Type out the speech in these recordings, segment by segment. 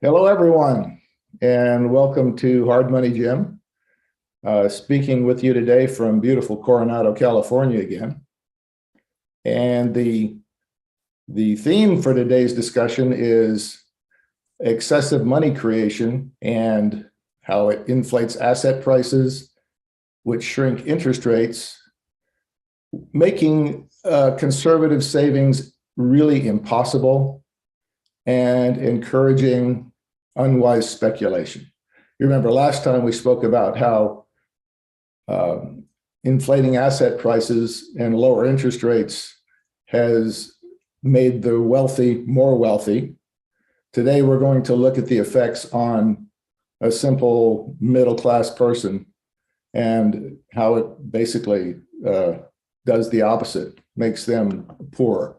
Hello, everyone, and welcome to Hard Money Jim. Speaking with you today from beautiful Coronado, California again. And the theme for today's discussion is excessive money creation and how it inflates asset prices, which shrink interest rates, making conservative savings really impossible and encouraging unwise speculation. You remember last time we spoke about how inflating asset prices and lower interest rates has made the wealthy more wealthy. Today, we're going to look at the effects on a simple middle-class person and how it basically does the opposite, makes them poorer.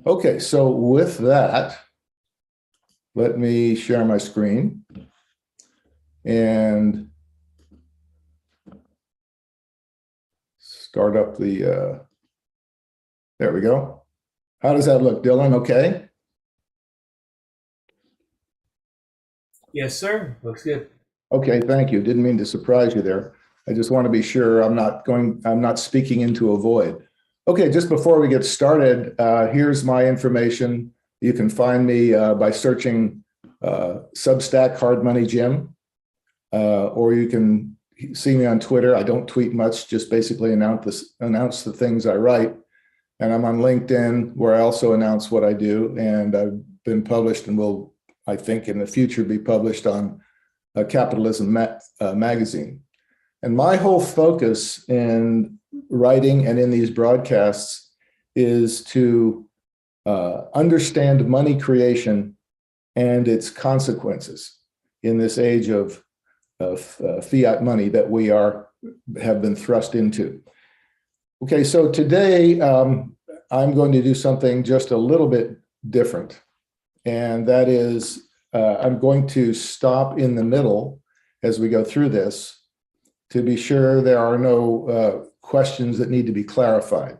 Okay, so with that, let me share my screen and start up the, there we go. How does that look, Dylan? Okay? Yes, sir. Looks good. Okay, thank you. Didn't mean to surprise you there. I just want to be sure I'm not speaking into a void. Okay, just before we get started, here's my information. You can find me by searching Substack Hard Money Jim, or you can see me on Twitter. I don't tweet much, just basically announce the things I write. And I'm on LinkedIn, where I also announce what I do. And I've been published and will, I think, in the future be published on Capitalism magazine. And my whole focus in writing and in these broadcasts is to understand money creation and its consequences in this age of fiat money that we have been thrust into. Okay, so today I'm going to do something just a little bit different, and that is I'm going to stop in the middle as we go through this to be sure there are no questions that need to be clarified.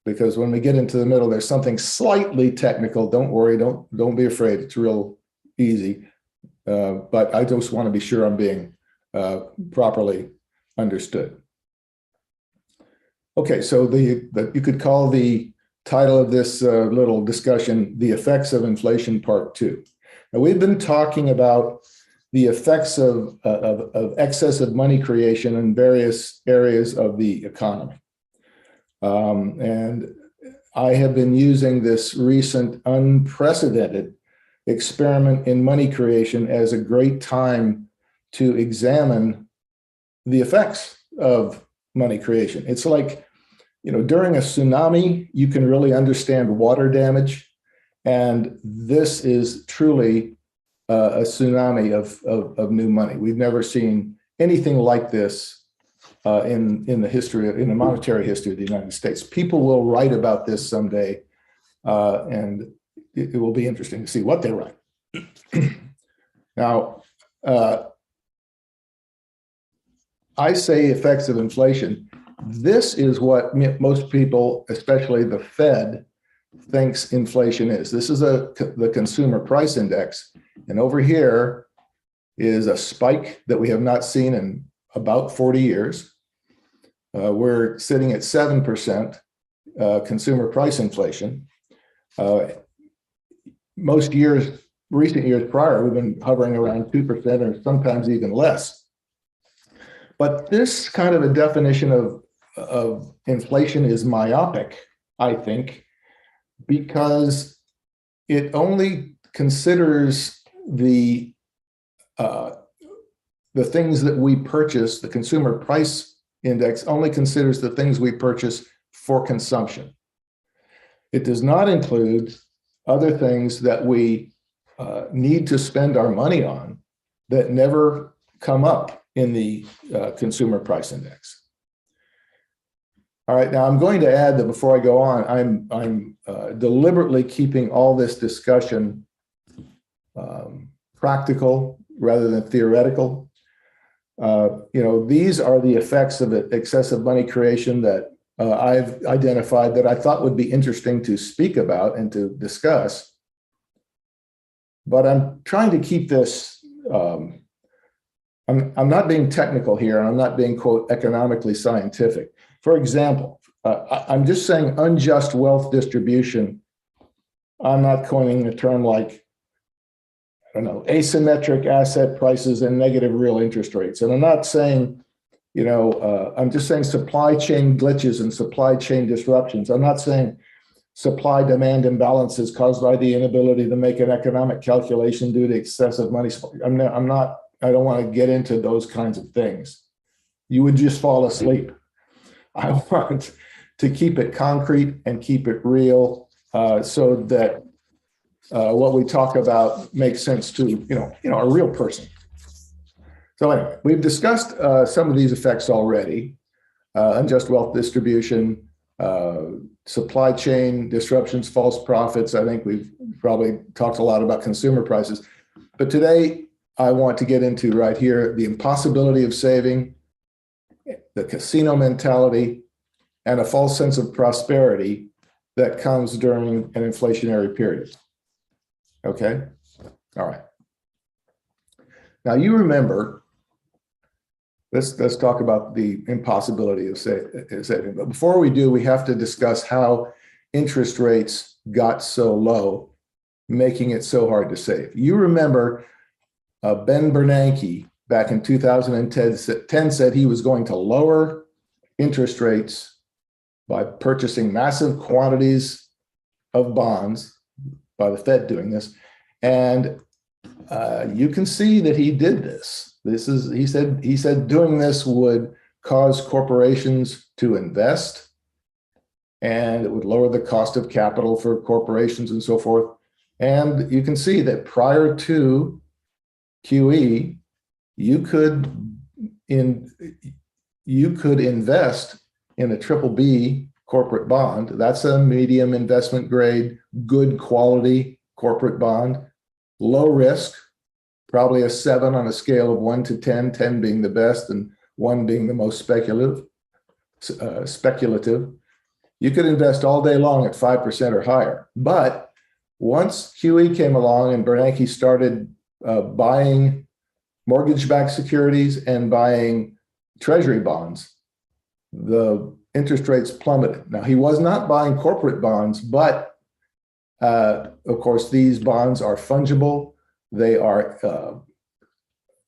Because when we get into the middle, there's something slightly technical. Don't worry, don't be afraid. It's real easy. But I just want to be sure I'm being properly understood. Okay, so you could call the title of this little discussion, The Effects of Inflation Part 2. Now, we've been talking about the effects of excessive money creation in various areas of the economy. And I have been using this recent unprecedented experiment in money creation as a great time to examine the effects of money creation. It's like, during a tsunami, you can really understand water damage. And this is truly a tsunami of new money. We've never seen anything like this in the monetary history of the United States. People will write about this someday, and it will be interesting to see what they write. Now, I say effects of inflation. This is what most people, especially the Fed, thinks inflation is. This is the consumer price index. And over here is a spike that we have not seen in about 40 years. We're sitting at 7% consumer price inflation. Most years, recent years prior, we've been hovering around 2% or sometimes even less. But this kind of a definition of inflation is myopic, I think, because it only considers the things that we purchase. The consumer price index only considers the things we purchase for consumption. It does not include other things that we need to spend our money on that never come up in the consumer price index. All right, now I'm going to add that before I go on, I'm deliberately keeping all this discussion practical rather than theoretical. These are the effects of excessive money creation that I've identified that I thought would be interesting to speak about and to discuss. but I'm trying to keep this, I'm not being technical here, and I'm not being, quote, economically scientific. For example, I'm just saying unjust wealth distribution. I'm not coining a term like, I don't know, asymmetric asset prices and negative real interest rates. And I'm not saying, I'm just saying supply chain glitches and supply chain disruptions. I'm not saying supply demand imbalances caused by the inability to make an economic calculation due to excessive money. I don't want to get into those kinds of things. You would just fall asleep. I want to keep it concrete and keep it real, so that what we talk about makes sense to a real person. So anyway, we've discussed some of these effects already: unjust wealth distribution, supply chain disruptions, false profits. I think we've probably talked a lot about consumer prices, but today I want to get into right here the impossibility of saving, the casino mentality, and a false sense of prosperity that comes during an inflationary period. Okay? All right. Now you remember, let's talk about the impossibility of saving. But before we do, we have to discuss how interest rates got so low, making it so hard to save. You remember Ben Bernanke back in 2010 said he was going to lower interest rates by purchasing massive quantities of bonds, by the Fed doing this. And you can see that he did this. He said doing this would cause corporations to invest, and it would lower the cost of capital for corporations and so forth. And you can see that prior to QE, you could invest in a BBB corporate bond. That's a medium investment grade, good quality corporate bond, low risk, probably a 7 on a scale of 1 to 10, 10 being the best and 1 being the most speculative. You could invest all day long at 5% or higher. But once QE came along and Bernanke started buying mortgage-backed securities and buying treasury bonds, the interest rates plummeted. Now, he was not buying corporate bonds, but of course, these bonds are fungible. They are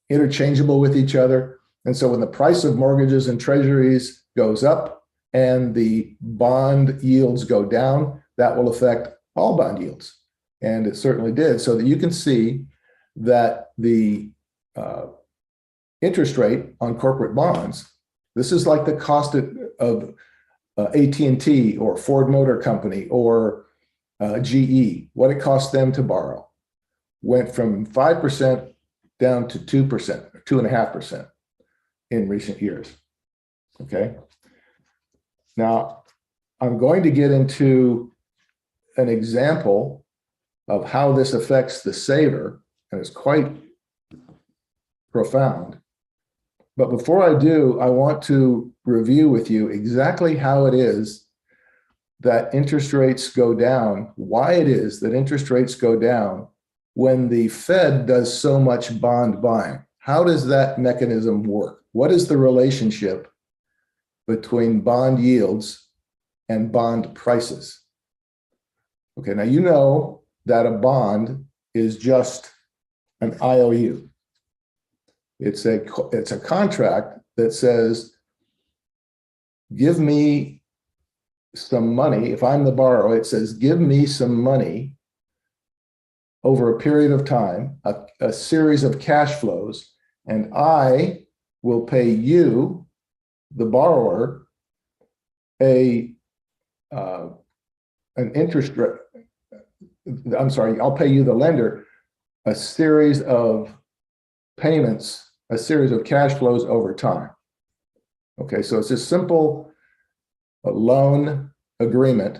interchangeable with each other. And so when the price of mortgages and treasuries goes up and the bond yields go down, that will affect all bond yields. And it certainly did. So that you can see that the interest rate on corporate bonds, this is like the cost of AT&T or Ford Motor Company or GE, what it cost them to borrow, went from 5% down to 2%, 2.5% in recent years. Okay. Now, I'm going to get into an example of how this affects the saver, and it's quite profound. But before I do, I want to review with you exactly how it is that interest rates go down, why it is that interest rates go down when the Fed does so much bond buying. How does that mechanism work? What is the relationship between bond yields and bond prices? Okay, now you know that a bond is just an IOU. It's a contract that says, give me some money. If I'm the borrower, it says, give me some money over a period of time, a series of cash flows, and I will pay you, the borrower, an interest rate. I'm sorry, I'll pay you, the lender, a series of payments, a series of cash flows over time. Okay, so it's a simple loan agreement,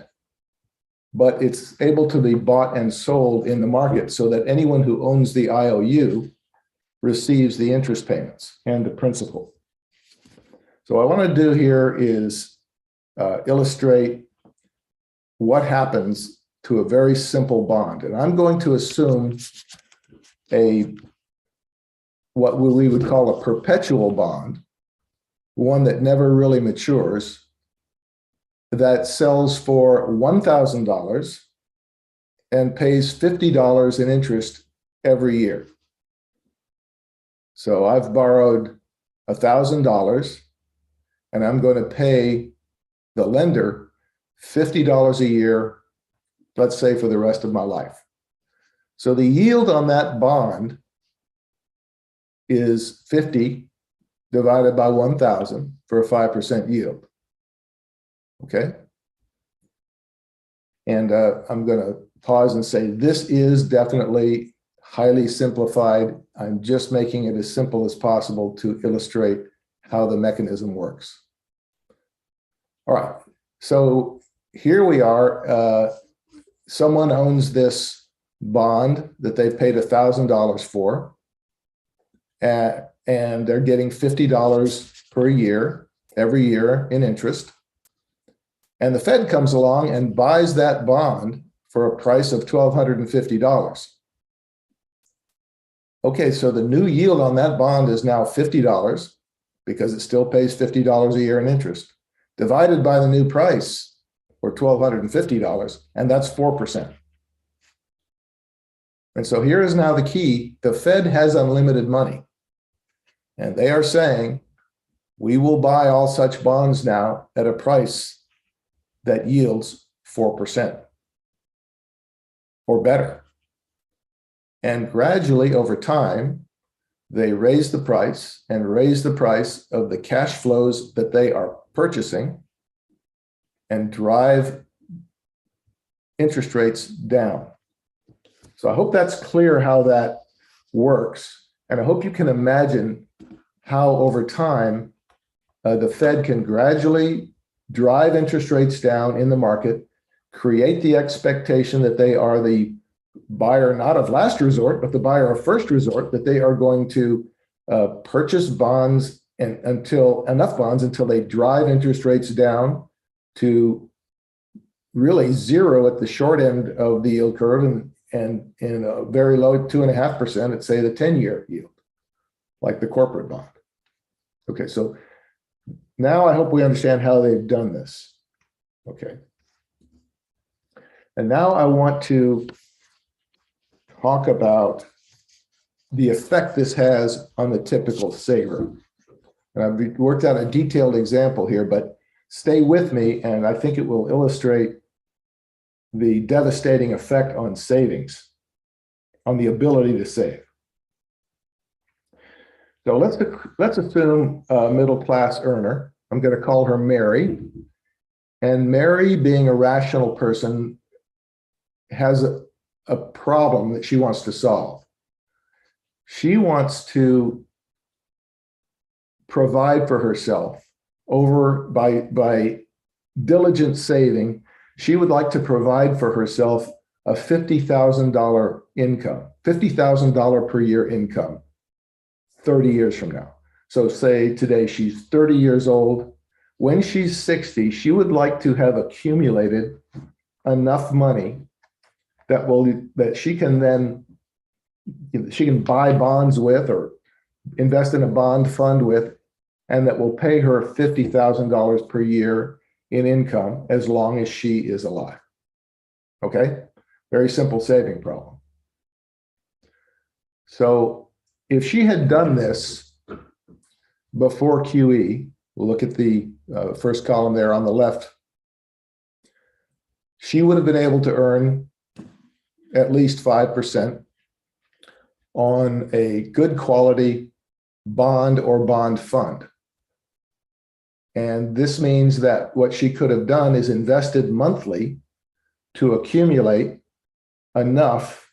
but it's able to be bought and sold in the market so that anyone who owns the IOU receives the interest payments and the principal. So what I want to do here is illustrate what happens to a very simple bond. And I'm going to assume what we would call a perpetual bond, one that never really matures, that sells for $1,000 and pays $50 in interest every year. So I've borrowed $1,000 and I'm going to pay the lender $50 a year, let's say for the rest of my life. So the yield on that bond is 50 divided by 1,000 for a 5% yield. Okay. And I'm going to pause and say this is definitely highly simplified. I'm just making it as simple as possible to illustrate how the mechanism works. All right. So here we are. Someone owns this bond that they've paid $1,000 for, and they're getting $50 per year, every year in interest. And the Fed comes along and buys that bond for a price of $1,250. Okay, so the new yield on that bond is now $50 because it still pays $50 a year in interest, divided by the new price, or $1,250, and that's 4%. And so here is now the key. The Fed has unlimited money, and they are saying, we will buy all such bonds now at a price that yields 4% or better. And gradually over time, they raise the price and raise the price of the cash flows that they are purchasing and drive interest rates down. So I hope that's clear how that works. And I hope you can imagine how over time the Fed can gradually drive interest rates down in the market, create the expectation that they are the buyer, not of last resort, but the buyer of first resort, that they are going to purchase bonds and until they drive interest rates down to really zero at the short end of the yield curve and in a very low 2.5% at, say, the 10-year yield, like the corporate bond. Okay, so now I hope we understand how they've done this. Okay. And now I want to talk about the effect this has on the typical saver. And I've worked out a detailed example here, but stay with me, and I think it will illustrate the devastating effect on savings, on the ability to save. So let's assume a middle-class earner. I'm going to call her Mary. And Mary, being a rational person, has a problem that she wants to solve. She wants to provide for herself by diligent saving. She would like to provide for herself a $50,000 income, $50,000 per year income, 30 years from now. So say today she's 30 years old. When she's 60, she would like to have accumulated enough money that she can then buy bonds with or invest in a bond fund with, and that will pay her $50,000 per year in income as long as she is alive. Okay? Very simple saving problem. So if she had done this before QE, we'll look at the first column there on the left, she would have been able to earn at least 5% on a good quality bond or bond fund. And this means that what she could have done is invested monthly to accumulate enough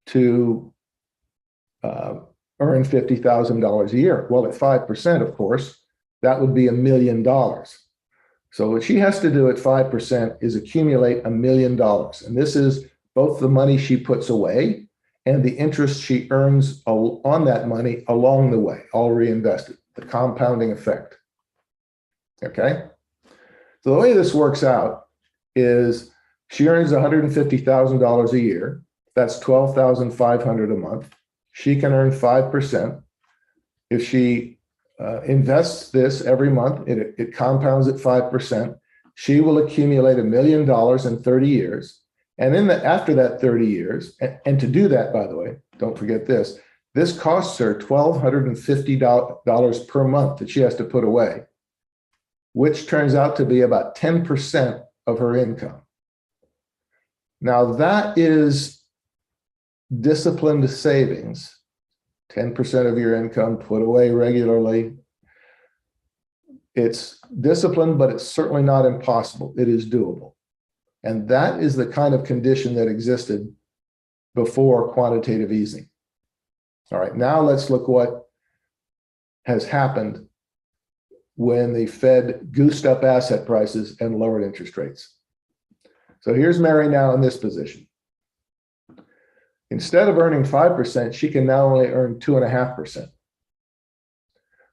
to earn $50,000 a year. Well, at 5%, of course, that would be $1 million. So what she has to do at 5% is accumulate $1 million. And this is both the money she puts away and the interest she earns on that money along the way, all reinvested, the compounding effect. Okay? So the way this works out is she earns $150,000 a year. That's $12,500 a month. she can earn 5%. If she invests this every month, it compounds at 5%. She will accumulate $1 million in 30 years. And after that 30 years, and to do that, by the way, don't forget this costs her $1,250 per month that she has to put away, which turns out to be about 10% of her income. Now that is disciplined savings, 10% of your income put away regularly. It's disciplined, but it's certainly not impossible. It is doable. And that is the kind of condition that existed before quantitative easing. All right, now let's look what has happened when the Fed goosed up asset prices and lowered interest rates. So here's Mary now in this position. Instead of earning 5%, she can now only earn 2.5%.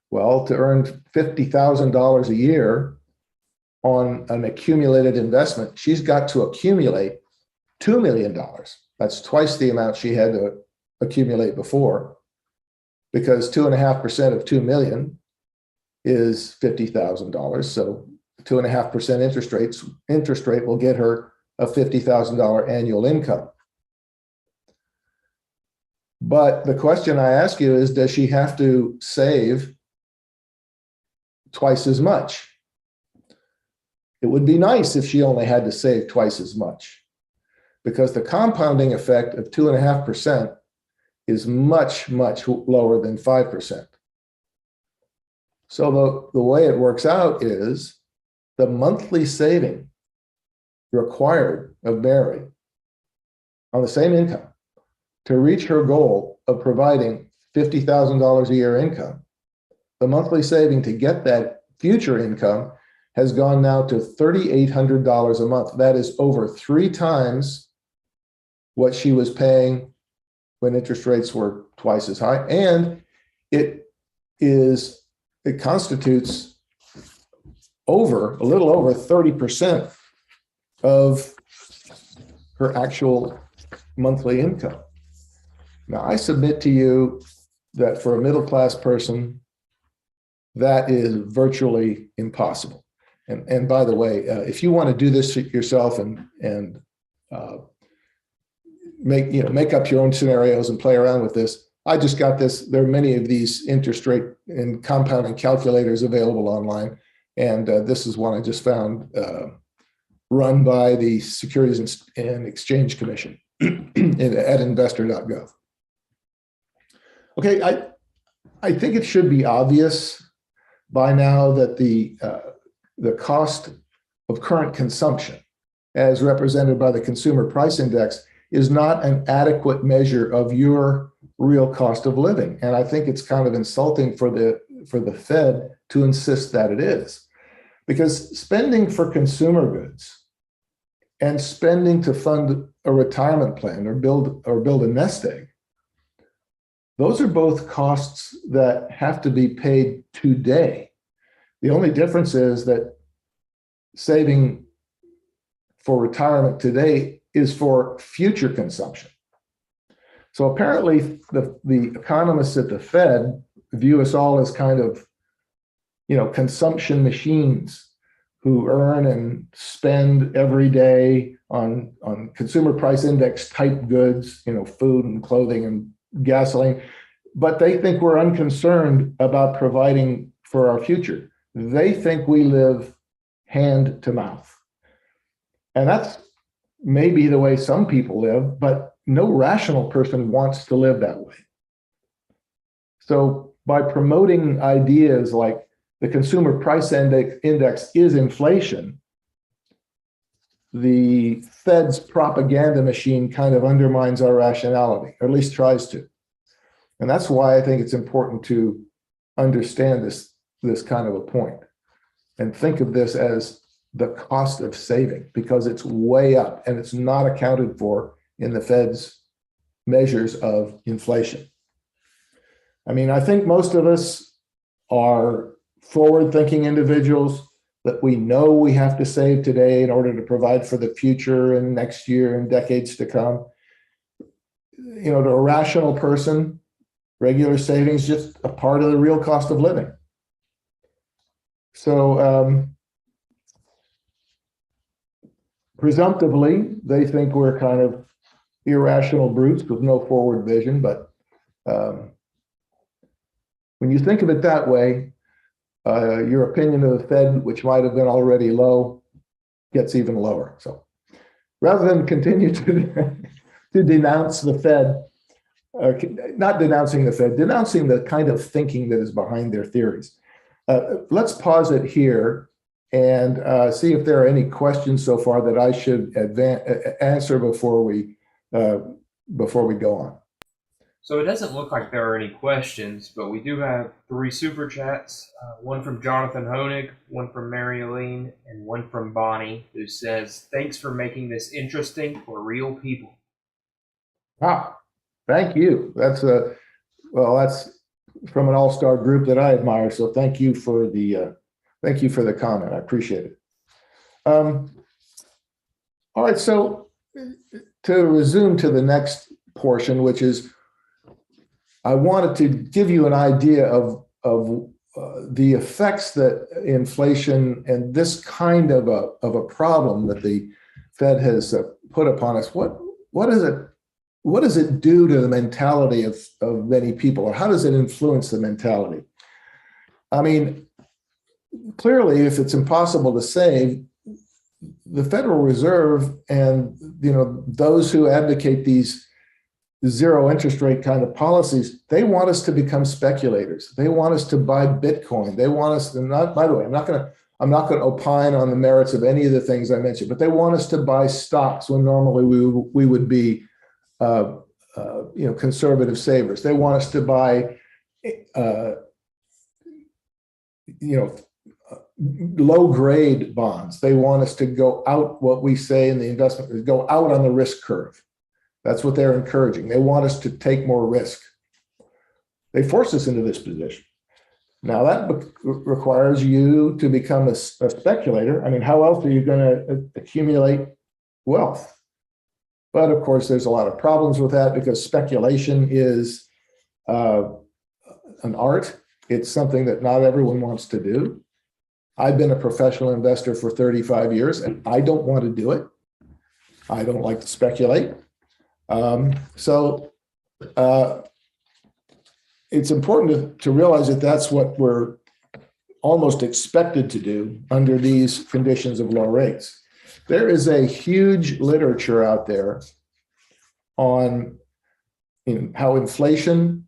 Well, to earn $50,000 a year on an accumulated investment, she's got to accumulate $2 million. That's twice the amount she had to accumulate before, because 2.5% of 2 million is $50,000. So 2.5% interest rate will get her a $50,000 annual income. But the question I ask you is, does she have to save twice as much? It would be nice if she only had to save twice as much, because the compounding effect of 2.5% is much, much lower than 5%. So the way it works out is the monthly saving required of Mary on the same income to reach her goal of providing $50,000 a year income, the monthly saving to get that future income has gone now to $3,800 a month. That is over 3 times what she was paying when interest rates were twice as high. And it constitutes a little over 30% of her actual monthly income. Now, I submit to you that for a middle-class person, that is virtually impossible. And by the way, if you want to do this yourself and make up your own scenarios and play around with this, I just got this. There are many of these interest rate and compounding calculators available online, and this is one I just found, run by the Securities and Exchange Commission at investor.gov. Okay, I think it should be obvious by now that the cost of current consumption, as represented by the Consumer Price Index, is not an adequate measure of your real cost of living. And I think it's kind of insulting for the Fed to insist that it is, because spending for consumer goods and spending to fund a retirement plan or build a nest egg, those are both costs that have to be paid today. The only difference is that saving for retirement today is for future consumption. So apparently the economists at the Fed view us all as kind of, consumption machines who earn and spend every day on consumer price index type goods, food and clothing and gasoline, but they think we're unconcerned about providing for our future. They think we live hand to mouth. And that's maybe the way some people live, but no rational person wants to live that way. So by promoting ideas like the consumer price index is inflation, the Fed's propaganda machine kind of undermines our rationality, or at least tries to. And that's why I think it's important to understand this kind of a point and think of this as the cost of saving, because it's way up and it's not accounted for in the Fed's measures of inflation. I mean, I think most of us are forward-thinking individuals, that we know we have to save today in order to provide for the future and next year and decades to come. To a rational person, Regular savings just a part of the real cost of living. So presumptively, they think we're kind of irrational brutes with no forward vision. But when you think of it that way, your opinion of the Fed, which might have been already low, gets even lower. So rather than continue to denounce the Fed, not denouncing the Fed, denouncing the kind of thinking that is behind their theories. Let's pause it here and see if there are any questions so far that I should answer before we go on. So it doesn't look like there are any questions, but we do have 3 super chats. One from Jonathan Honig, one from Mary Aline, and one from Bonnie, who says, "Thanks for making this interesting for real people." Ah, thank you. That's from an all-star group that I admire. So thank you for the comment. I appreciate it. All right. So to resume to the next portion, which is, I wanted to give you an idea of the effects that inflation and this kind of a problem that the Fed has put upon us. What does it do to the mentality of many people, or how does it influence the mentality? I mean, clearly, if it's impossible to save, the Federal Reserve and those who advocate these zero interest rate kind of policies, they want us to become speculators. They want us to buy Bitcoin. They want us to not. By the way, I'm not going to opine on the merits of any of the things I mentioned, but they want us to buy stocks when normally we would be conservative savers. They want us to buy low grade bonds. They want us to go out, what we say in the investment is go out on the risk curve. That's what they're encouraging. They want us to take more risk. They force us into this position. Now that requires you to become a speculator. I mean, how else are you going to accumulate wealth? But of course, there's a lot of problems with that because speculation is an art. It's something that not everyone wants to do. I've been a professional investor for 35 years, and I don't want to do it. I don't like to speculate. So it's important to realize that that's what we're almost expected to do under these conditions of low rates. There is a huge literature out there on how inflation,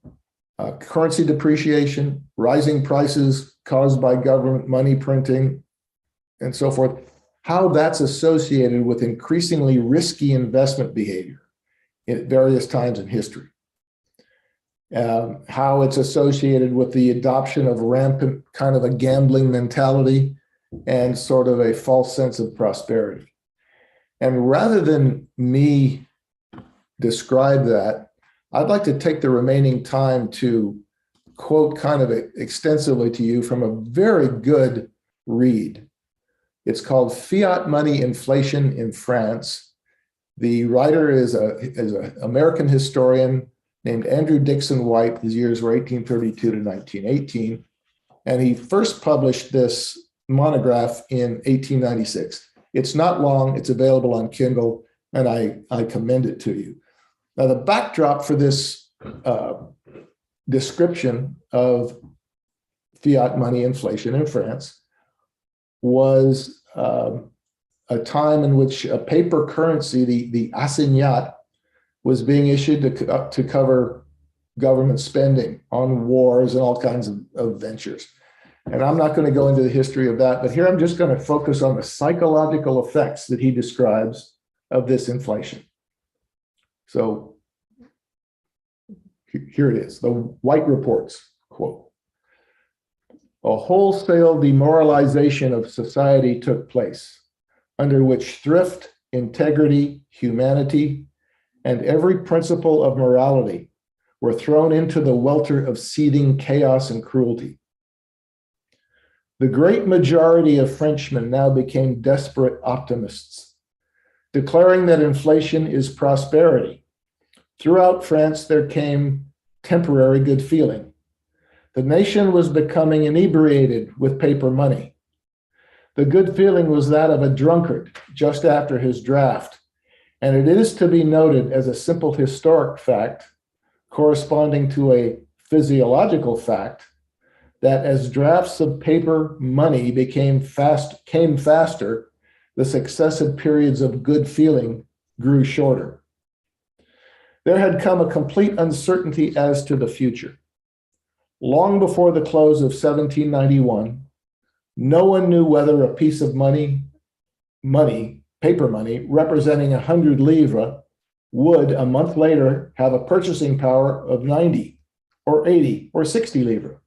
currency depreciation, rising prices caused by government money printing, and so forth, how that's associated with increasingly risky investment behavior at various times in history. How it's associated with the adoption of rampant kind of a gambling mentality and sort of a false sense of prosperity. And rather than me describe that, I'd like to take the remaining time to quote kind of extensively to you from a very good read. It's called Fiat Money Inflation in France. The writer is an American historian named Andrew Dixon White. His years were 1832 to 1918. And he first published this monograph in 1896. It's not long. It's available on Kindle, and I commend it to you. Now, the backdrop for this description of fiat money inflation in France was a time in which a paper currency, the assignat, was being issued to cover government spending on wars and all kinds of ventures. And I'm not going to go into the history of that, but here I'm just going to focus on the psychological effects that he describes of this inflation. So here it is, the White reports, quote, "A wholesale demoralization of society took place, under which thrift, integrity, humanity, and every principle of morality were thrown into the welter of seething chaos and cruelty. The great majority of Frenchmen now became desperate optimists, declaring that inflation is prosperity. Throughout France, there came temporary good feeling. The nation was becoming inebriated with paper money. The good feeling was that of a drunkard just after his draft, and it is to be noted as a simple historic fact corresponding to a physiological fact that as drafts of paper money came faster, the successive periods of good feeling grew shorter. There had come a complete uncertainty as to the future. Long before the close of 1791, no one knew whether a piece of money, paper money, representing 100 livres, would a month later have a purchasing power of 90 or 80 or 60 livres.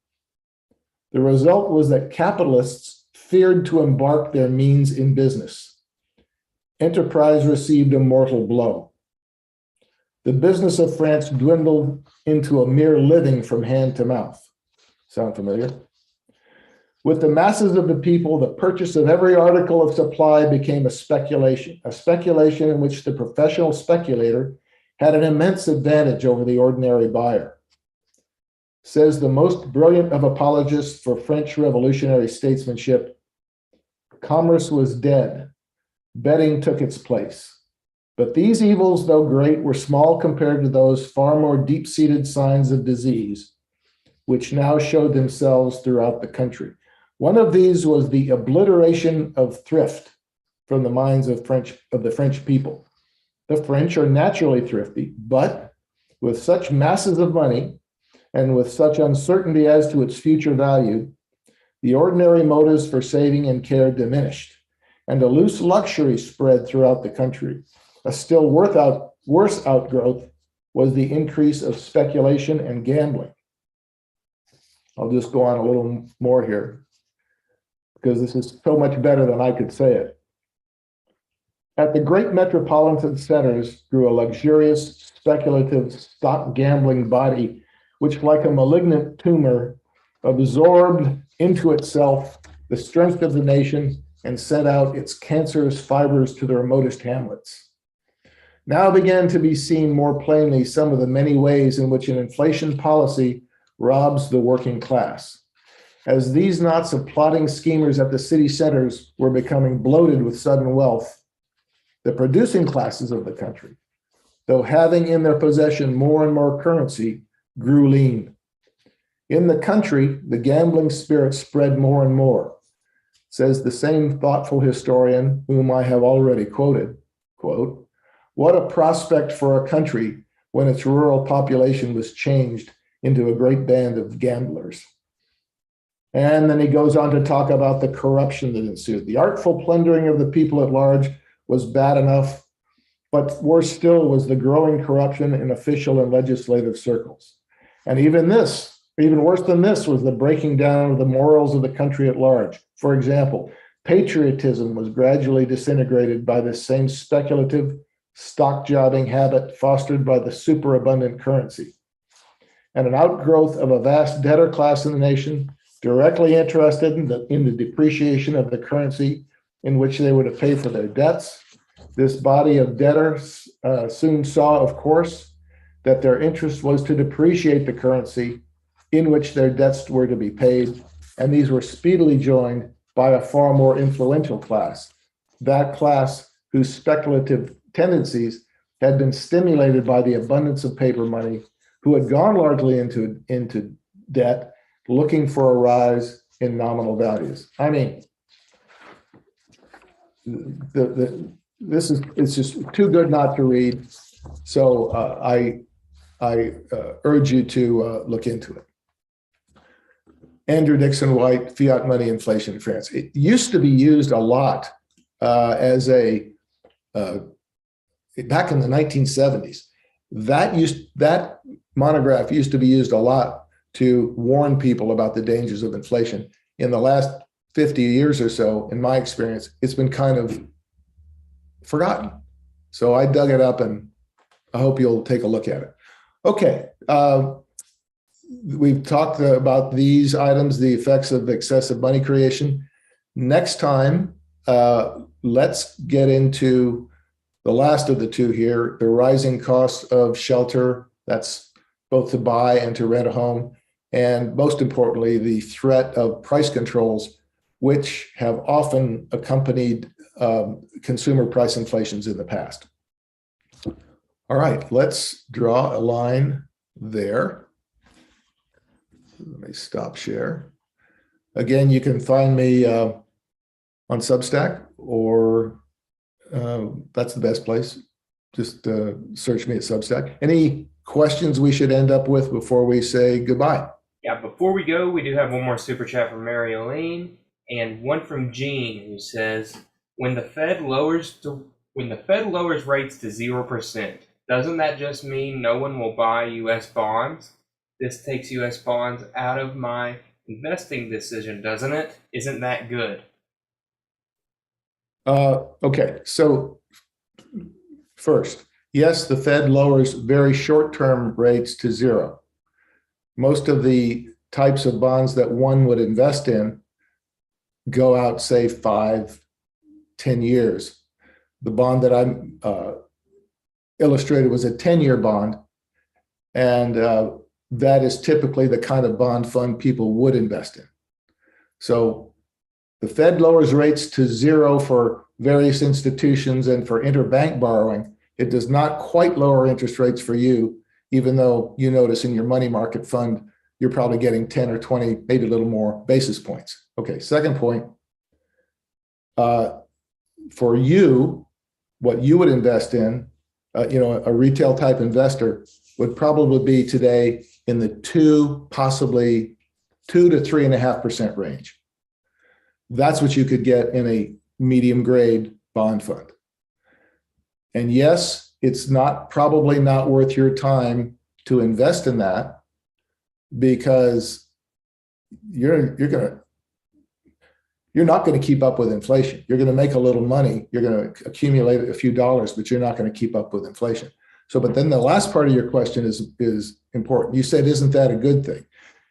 The result was that capitalists feared to embark their means in business. Enterprise received a mortal blow. The business of France dwindled into a mere living from hand to mouth. Sound familiar? With the masses of the people, the purchase of every article of supply became a speculation in which the professional speculator had an immense advantage over the ordinary buyer. Says the most brilliant of apologists for French revolutionary statesmanship, commerce was dead, betting took its place. But these evils, though great, were small compared to those far more deep-seated signs of disease, which now showed themselves throughout the country. One of these was the obliteration of thrift from the minds of the French people. The French are naturally thrifty, but with such masses of money and with such uncertainty as to its future value, the ordinary motives for saving and care diminished, and a loose luxury spread throughout the country. A still worse outgrowth was the increase of speculation and gambling. I'll just go on a little more here, because this is so much better than I could say it. At the great metropolitan centers grew a luxurious, speculative, stock gambling body, which, like a malignant tumor, absorbed into itself the strength of the nation and sent out its cancerous fibers to the remotest hamlets. Now began to be seen more plainly some of the many ways in which an inflation policy robs the working class. As these knots of plotting schemers at the city centers were becoming bloated with sudden wealth, the producing classes of the country, though having in their possession more and more currency, grew lean. In the country, the gambling spirit spread more and more. Says the same thoughtful historian whom I have already quoted, quote, "What a prospect for a country when its rural population was changed into a great band of gamblers." And then he goes on to talk about the corruption that ensued. The artful plundering of the people at large was bad enough, but worse still was the growing corruption in official and legislative circles. And even worse than this, was the breaking down of the morals of the country at large. For example, patriotism was gradually disintegrated by this same speculative, stock jobbing habit fostered by the superabundant currency. And an outgrowth of a vast debtor class in the nation, directly interested in the depreciation of the currency in which they were to pay for their debts. This body of debtors soon saw, of course, that their interest was to depreciate the currency in which their debts were to be paid, and these were speedily joined by a far more influential class, that class whose speculative tendencies had been stimulated by the abundance of paper money, who had gone largely into debt, looking for a rise in nominal values. I mean, it's just too good not to read. So I urge you to look into it. Andrew Dixon White, Fiat Money Inflation in France. It used to be used a lot as a back in the 1970s. That monograph used to be used a lot to warn people about the dangers of inflation. In the last 50 years or so, in my experience, it's been kind of forgotten. So I dug it up, and I hope you'll take a look at it. Okay, we've talked about these items, the effects of excessive money creation. Next time, let's get into the last of the two here, the rising cost of shelter. That's both to buy and to rent a home. And most importantly, the threat of price controls, which have often accompanied consumer price inflations in the past. All right, let's draw a line there. Let me stop share. Again, you can find me on Substack, or that's the best place. Just search me at Substack. Any questions we should end up with before we say goodbye? Yeah, before we go, we do have one more super chat from Mary Elaine and one from Gene, who says, when the Fed lowers rates to 0%, doesn't that just mean no one will buy U.S. bonds? This takes U.S. bonds out of my investing decision, doesn't it? Isn't that good? Okay, so first, yes, the Fed lowers very short-term rates to 0. Most of the types of bonds that one would invest in go out, say, 5, 10 years. The bond that I illustrated was a 10-year bond, and that is typically the kind of bond fund people would invest in. So the Fed lowers rates to 0 for various institutions and for interbank borrowing. It does not quite lower interest rates for you, even though you notice in your money market fund, you're probably getting 10 or 20, maybe a little more basis points. Okay, second point. For you, what you would invest in, a retail type investor would probably be today in the 2 to 3.5% range. That's what you could get in a medium grade bond fund. And yes, it's probably not worth your time to invest in that, because you're not going to keep up with inflation. You're going to make a little money. You're going to accumulate a few dollars, but you're not going to keep up with inflation. So, but then the last part of your question is important. You said, isn't that a good thing?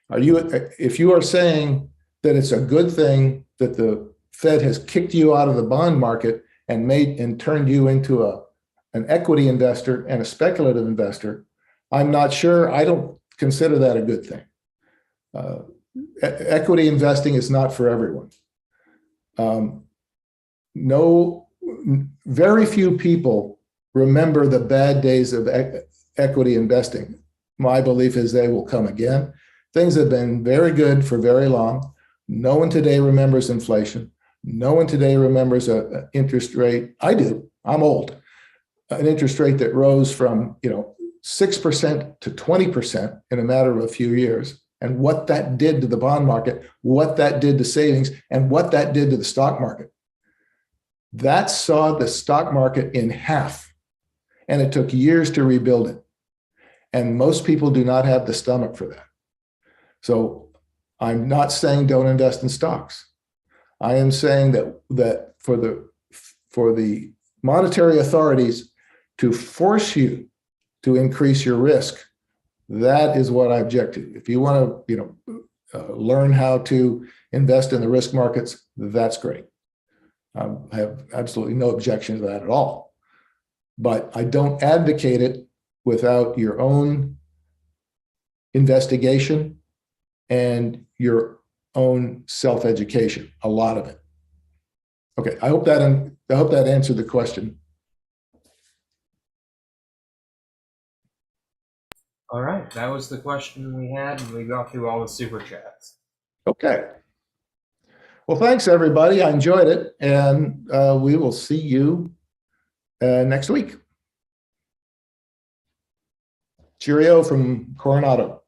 If you are saying that it's a good thing that the Fed has kicked you out of the bond market and turned you into an equity investor and a speculative investor, I'm not sure. I don't consider that a good thing. Equity investing is not for everyone. Very few people remember the bad days of equity investing. My belief is they will come again. Things have been very good for very long. No one today remembers inflation. No one today remembers an interest rate. I do. I'm old. An interest rate that rose from 6% to 20% in a matter of a few years, and what that did to the bond market, what that did to savings, and what that did to the stock market. That saw the stock market in half, and it took years to rebuild it. And most people do not have the stomach for that. So I'm not saying don't invest in stocks. I am saying that for the monetary authorities to force you to increase your risk, that is what I object to. If you want to, learn how to invest in the risk markets, that's great. I have absolutely no objection to that at all. But I don't advocate it without your own investigation and your own self-education, a lot of it. Okay, I hope that answered the question. All right, that was the question we had, and we got through all the super chats. Okay. Well, thanks, everybody. I enjoyed it, and we will see you next week. Cheerio from Coronado.